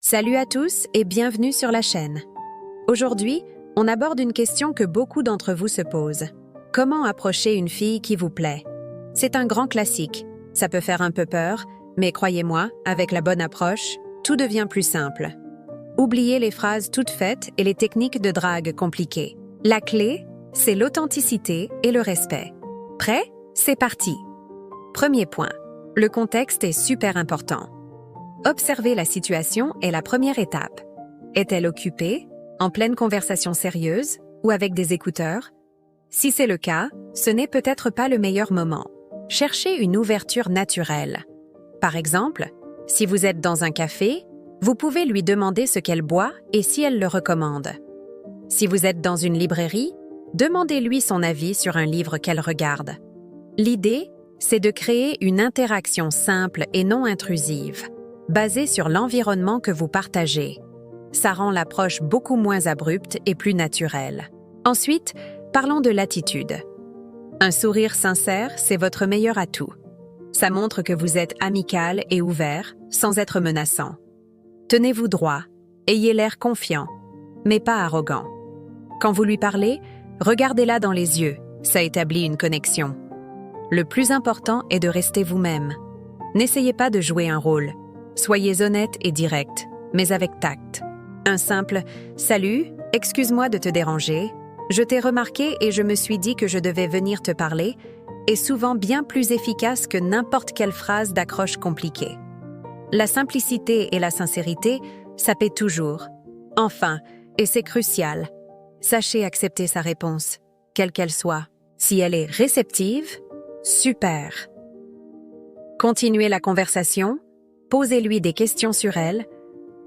Salut à tous et bienvenue sur la chaîne. Aujourd'hui, on aborde une question que beaucoup d'entre vous se posent. Comment approcher une fille qui vous plaît? C'est un grand classique. Ça peut faire un peu peur, mais croyez-moi, avec la bonne approche, tout devient plus simple. Oubliez les phrases toutes faites et les techniques de drague compliquées. La clé, c'est l'authenticité et le respect. Prêt? C'est parti! Premier point. Le contexte est super important. Observer la situation est la première étape. Est-elle occupée, en pleine conversation sérieuse ou avec des écouteurs? Si c'est le cas, ce n'est peut-être pas le meilleur moment. Cherchez une ouverture naturelle. Par exemple, si vous êtes dans un café, vous pouvez lui demander ce qu'elle boit et si elle le recommande. Si vous êtes dans une librairie, demandez-lui son avis sur un livre qu'elle regarde. L'idée, c'est de créer une interaction simple et non intrusive, basée sur l'environnement que vous partagez. Ça rend l'approche beaucoup moins abrupte et plus naturelle. Ensuite, parlons de l'attitude. Un sourire sincère, c'est votre meilleur atout. Ça montre que vous êtes amical et ouvert, sans être menaçant. Tenez-vous droit, ayez l'air confiant, mais pas arrogant. Quand vous lui parlez, regardez-la dans les yeux, ça établit une connexion. Le plus important est de rester vous-même. N'essayez pas de jouer un rôle. Soyez honnête et direct, mais avec tact. Un simple « Salut, excuse-moi de te déranger. Je t'ai remarqué et je me suis dit que je devais venir te parler » est souvent bien plus efficace que n'importe quelle phrase d'accroche compliquée. La simplicité et la sincérité, ça paie toujours. Enfin, et c'est crucial, sachez accepter sa réponse, quelle qu'elle soit. Si elle est réceptive, super. Continuez la conversation. Posez-lui des questions sur elle,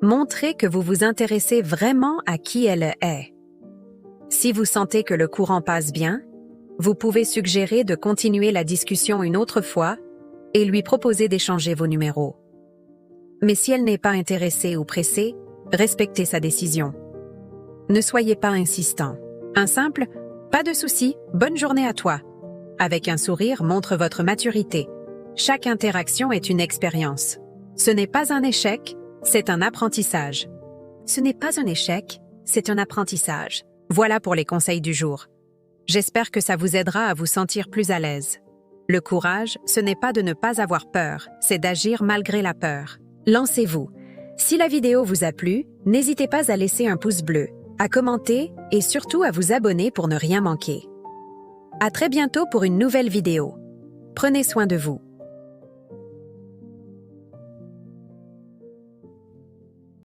montrez que vous vous intéressez vraiment à qui elle est. Si vous sentez que le courant passe bien, vous pouvez suggérer de continuer la discussion une autre fois et lui proposer d'échanger vos numéros. Mais si elle n'est pas intéressée ou pressée, respectez sa décision. Ne soyez pas insistant. Un simple « Pas de souci, bonne journée à toi » avec un sourire montre votre maturité. Chaque interaction est une expérience. Ce n'est pas un échec, c'est un apprentissage. Ce n'est pas un échec, c'est un apprentissage. Voilà pour les conseils du jour. J'espère que ça vous aidera à vous sentir plus à l'aise. Le courage, ce n'est pas de ne pas avoir peur, c'est d'agir malgré la peur. Lancez-vous. Si la vidéo vous a plu, n'hésitez pas à laisser un pouce bleu, à commenter et surtout à vous abonner pour ne rien manquer. À très bientôt pour une nouvelle vidéo. Prenez soin de vous.